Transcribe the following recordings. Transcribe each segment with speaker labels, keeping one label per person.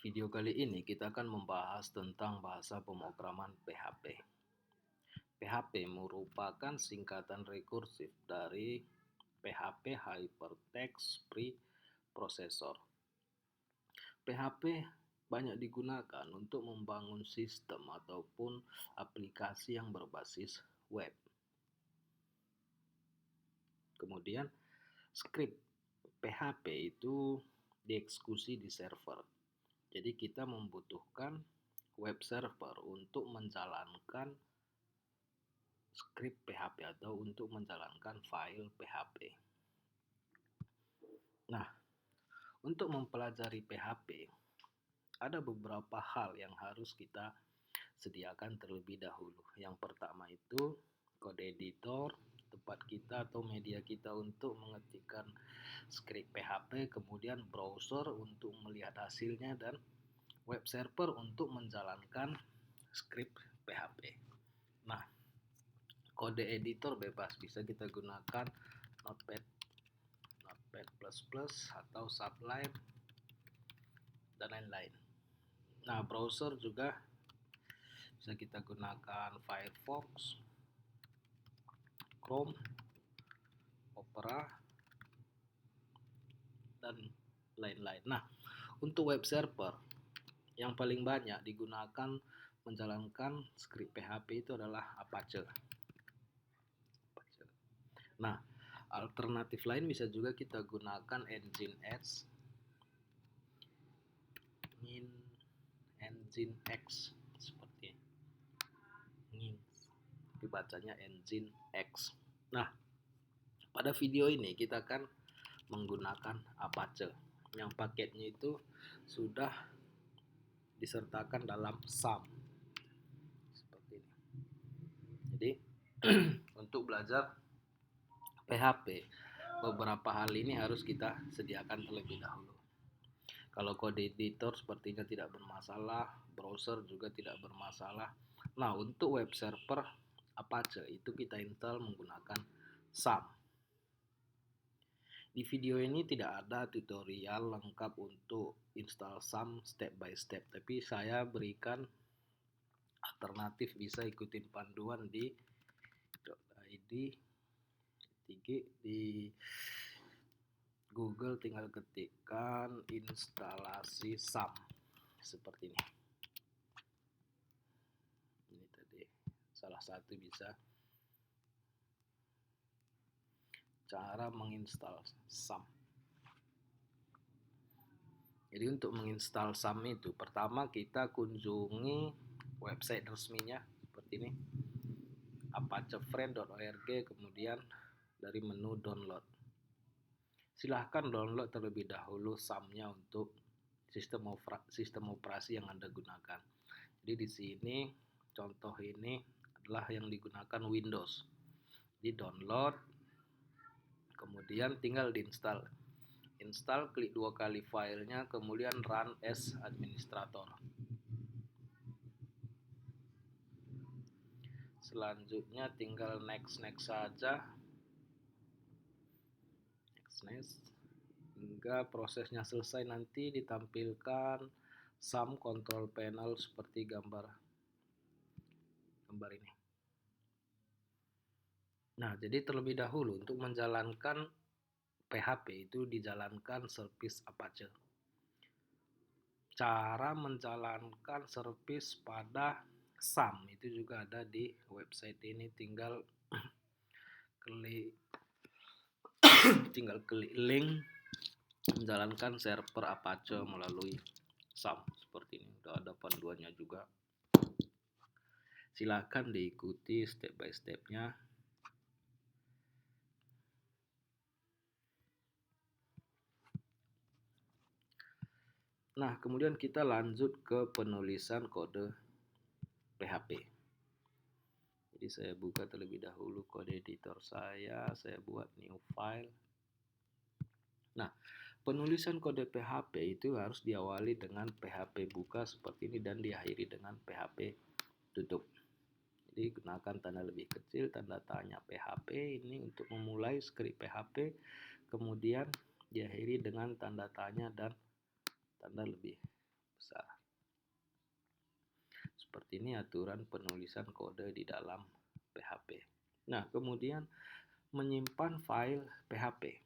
Speaker 1: Video kali ini kita akan membahas tentang bahasa pemrograman PHP. PHP merupakan singkatan rekursif dari PHP Hypertext Preprocessor. PHP banyak digunakan untuk membangun sistem ataupun aplikasi yang berbasis web. Kemudian, script PHP itu dieksekusi di server. Jadi kita membutuhkan web server untuk menjalankan script PHP atau untuk menjalankan file PHP. Nah, untuk mempelajari PHP, ada beberapa hal yang harus kita sediakan terlebih dahulu. Yang pertama itu kode editor, tempat kita atau media kita untuk mengetikkan script PHP, kemudian browser untuk melihat hasilnya, dan web server untuk menjalankan script PHP. Nah, kode editor bebas, bisa kita gunakan Notepad atau Sublime dan lain-lain. Nah, browser juga bisa kita gunakan Firefox, Chrome, Opera, dan lain-lain. Nah, untuk web server yang paling banyak digunakan menjalankan script PHP itu adalah Apache. Nah, alternatif lain bisa juga kita gunakan Nginx, seperti Nginx, dibacanya Nginx. Nah, pada video ini kita akan menggunakan Apache yang paketnya itu sudah disertakan dalam SAM seperti ini. Jadi untuk belajar PHP, beberapa hal ini harus kita sediakan terlebih dahulu. Kalau kode editor sepertinya tidak bermasalah, browser juga tidak bermasalah. Nah, untuk web server Apache itu kita install menggunakan SAM. Di video ini tidak ada tutorial lengkap untuk install SAM step by step, tapi saya berikan alternatif, bisa ikutin panduan di Google, tinggal ketikkan instalasi SAM seperti ini. Ini tadi salah satu bisa cara menginstal SAM. Jadi untuk menginstal SAM itu pertama kita kunjungi website resminya seperti ini, apachefriend.org, kemudian dari menu download. Silahkan download terlebih dahulu SAM-nya untuk sistem operasi yang Anda gunakan. Jadi di sini contoh ini adalah yang digunakan Windows. Di download, kemudian tinggal diinstal. Install, klik 2 kali filenya, kemudian run as administrator. Selanjutnya tinggal next saja. Next hingga prosesnya selesai. Nanti ditampilkan SAM control panel seperti gambar ini. Nah, jadi terlebih dahulu untuk menjalankan PHP itu dijalankan service Apache. Cara menjalankan service pada SAM itu juga ada di website ini, tinggal klik link menjalankan server Apache melalui SAM seperti ini. Udah ada panduannya juga, silakan diikuti step by stepnya. Nah, kemudian kita lanjut ke penulisan kode PHP. Jadi saya buka terlebih dahulu kode editor saya buat new file. Nah, penulisan kode PHP itu harus diawali dengan PHP buka seperti ini dan diakhiri dengan PHP tutup. Jadi gunakan tanda lebih kecil, tanda tanya PHP ini untuk memulai script PHP, kemudian diakhiri dengan tanda tanya dan tanda lebih besar. Seperti ini aturan penulisan kode di dalam PHP. Nah, kemudian menyimpan file PHP.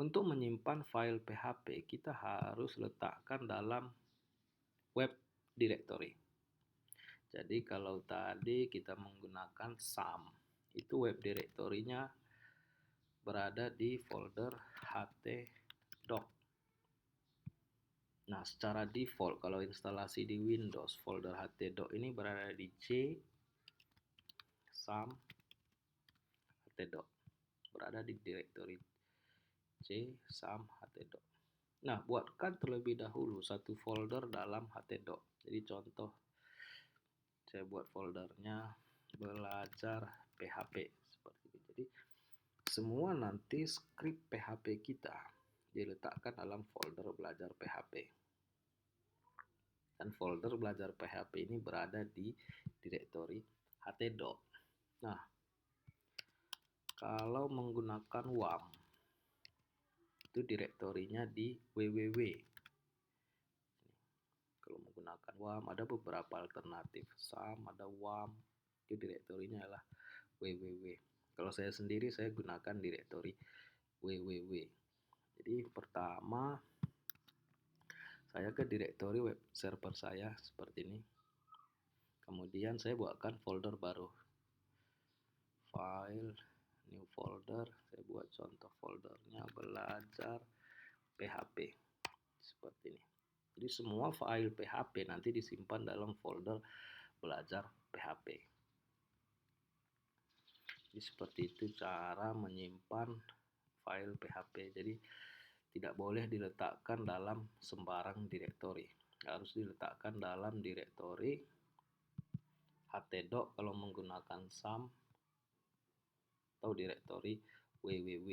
Speaker 1: Untuk menyimpan file PHP, kita harus letakkan dalam web directory. Jadi kalau tadi kita menggunakan SAM, itu web directory-nya berada di folder htdoc. Nah, secara default kalau instalasi di Windows, folder htdoc ini berada di C SAM htdoc. Berada di directory C SAM htdoc. Nah, buatkan terlebih dahulu satu folder dalam htdoc. Jadi contoh, saya buat foldernya belajar PHP seperti itu. Jadi semua nanti script PHP kita diletakkan dalam folder belajar PHP. Dan folder belajar PHP ini berada di directory htdoc. Nah, kalau menggunakan WAM, itu direktorinya di www. Kalau menggunakan WAM ada beberapa alternatif, SAM, ada WAM, itu direktorinya adalah www. Kalau saya sendiri saya gunakan direktori www. Jadi pertama saya ke direktori web server saya seperti ini. Kemudian saya buatkan folder baru. File, new folder, saya buat contoh foldernya belajar PHP seperti ini. Jadi semua file PHP nanti disimpan dalam folder belajar PHP. Jadi seperti itu cara menyimpan file PHP. Jadi tidak boleh diletakkan dalam sembarang direktori. Harus diletakkan dalam direktori htdoc kalau menggunakan SAM atau direktori www.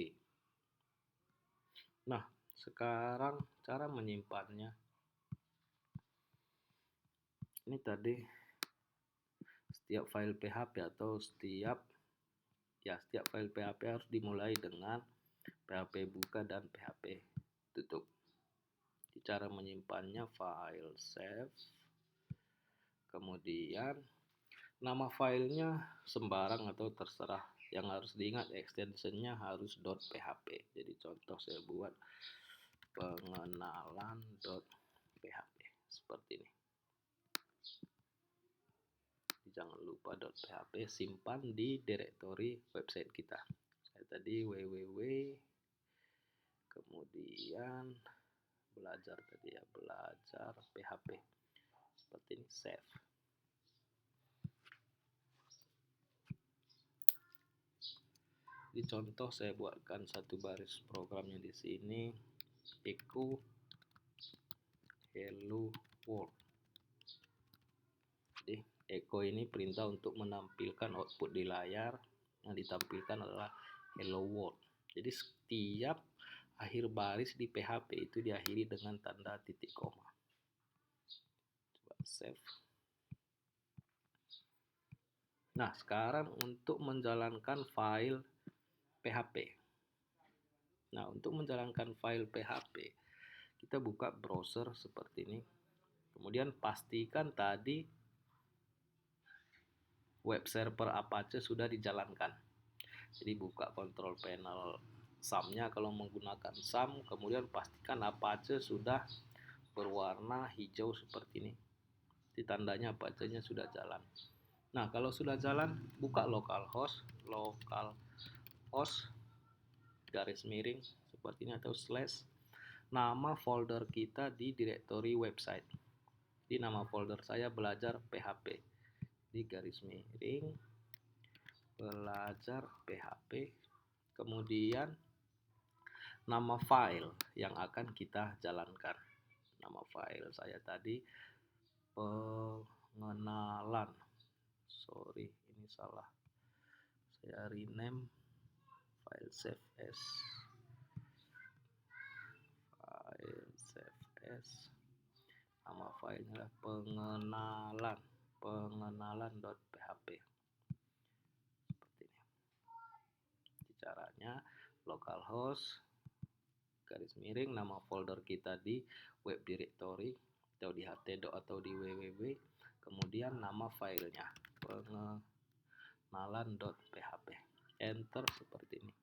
Speaker 1: Nah, sekarang cara menyimpannya. Ini tadi setiap file PHP atau setiap file PHP harus dimulai dengan PHP buka dan PHP tutup. Cara menyimpannya file save, kemudian nama filenya sembarang atau terserah. Yang harus diingat extensionnya harus .php. Jadi contoh saya buat pengenalan.php seperti ini. Jangan lupa .php, simpan di direktori website kita. Saya tadi www, kemudian belajar tadi ya, belajar PHP seperti ini, save. Di contoh saya buatkan satu baris programnya di sini, echo hello world. Jadi echo ini perintah untuk menampilkan output di layar, yang ditampilkan adalah hello world. Jadi setiap akhir baris di PHP itu diakhiri dengan tanda titik koma. Coba save. Nah, sekarang untuk menjalankan file PHP. Nah, untuk menjalankan file PHP, kita buka browser seperti ini. Kemudian pastikan tadi web server Apache sudah dijalankan. Jadi buka control panel SAM-nya kalau menggunakan SAM, kemudian pastikan Apache sudah berwarna hijau seperti ini. Di tandanya Apache-nya sudah jalan. Nah, kalau sudah jalan, buka localhost garis miring seperti ini atau slash nama folder kita di direktori website. Di nama folder saya belajar PHP. Di garis miring belajar PHP. Kemudian nama file yang akan kita jalankan. Nama file saya tadi pengenalan. Sorry, ini salah. Saya rename file save as nama filenya pengenalan.php seperti ini. Caranya localhost garis miring nama folder kita di web directory, atau di htdoc atau di www, kemudian nama filenya pengenalan.php, enter seperti ini.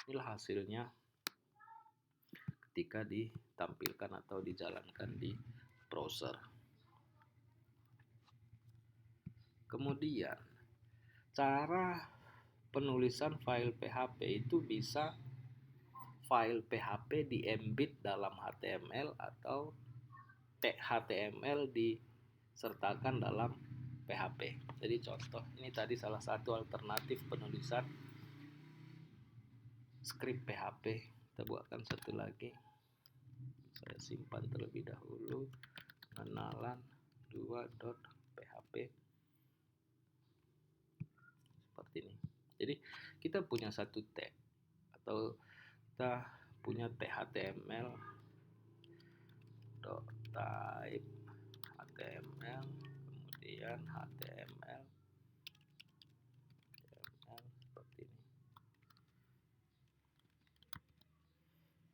Speaker 1: Inilah hasilnya ketika ditampilkan atau dijalankan di browser. Kemudian cara penulisan file PHP itu bisa file PHP di-embed dalam HTML atau HTML disertakan dalam PHP. Jadi contoh, ini tadi salah satu alternatif penulisan script PHP. Kita buatkan satu lagi. Saya simpan terlebih dahulu. Pengenalan 2.php seperti ini. Jadi kita punya satu tag atau kita punya html type html, kemudian html seperti ini,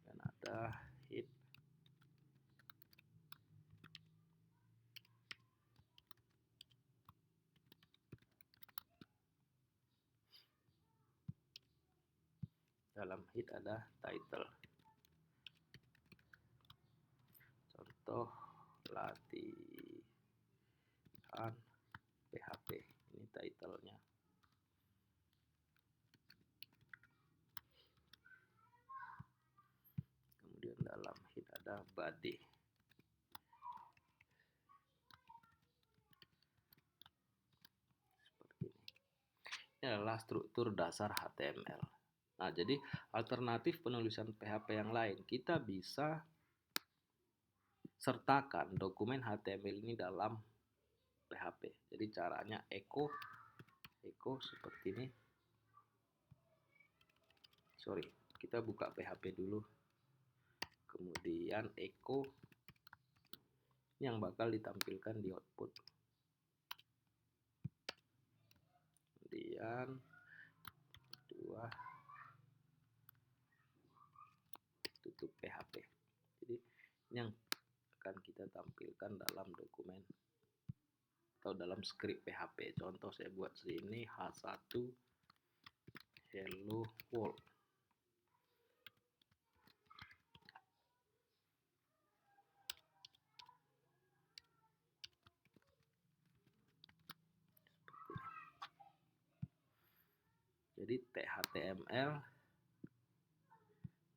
Speaker 1: dan ada hit. Dalam hit ada title, contoh latihan PHP, ini titlenya. Kemudian dalam hit ada body, seperti ini. Ini adalah struktur dasar HTML. Nah, jadi alternatif penulisan PHP yang lain, kita bisa sertakan dokumen HTML ini dalam PHP. Jadi caranya echo seperti ini. Sorry, kita buka PHP dulu. Kemudian echo yang bakal ditampilkan di output. Kemudian dua tutup PHP. Jadi ini yang akan kita tampilkan dalam dokumen atau dalam script PHP. Contoh saya buat sini H1 hello world. Jadi HTML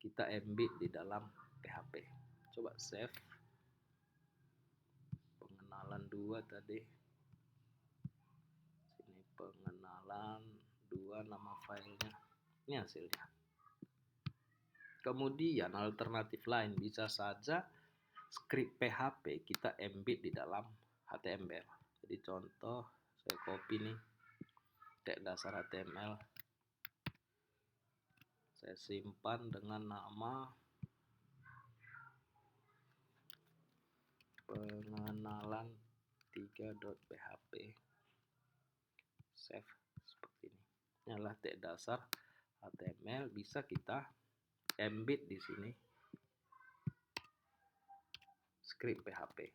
Speaker 1: kita embed di dalam PHP. Coba save. Pengenalan 2 tadi. Sini pengenalan 2 nama filenya. Ini hasilnya. Kemudian alternatif lain bisa saja script PHP kita embed di dalam HTML. Jadi contoh saya copy nih tag dasar HTML. Saya simpan dengan nama pengenalan 3.php. Save seperti ini. Ini adalah tag dasar HTML, bisa kita embed di sini script PHP.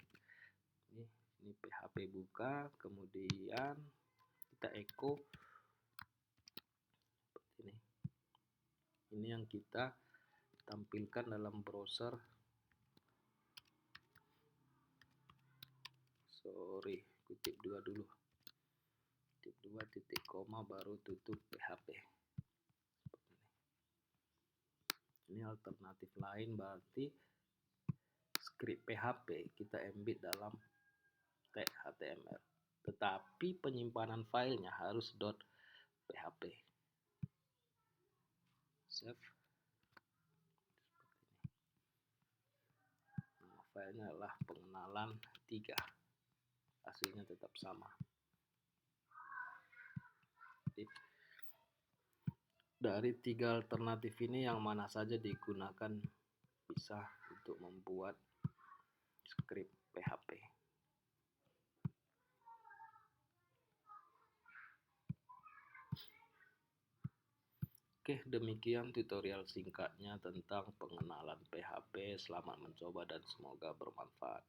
Speaker 1: Ini PHP buka, kemudian kita echo seperti ini. Ini yang kita tampilkan dalam browser. Sorry, kutip 2 dulu. Kutip 2 titik koma baru tutup PHP. Ini alternatif lain, berarti script PHP kita embed dalam tag HTML. Tetapi penyimpanan filenya harus .php. Save. Nama filenya adalah pengenalan 3. Hasilnya tetap sama. Jadi, dari 3 alternatif ini yang mana saja digunakan bisa untuk membuat script PHP. Oke, demikian tutorial singkatnya tentang pengenalan PHP. Selamat mencoba dan semoga bermanfaat.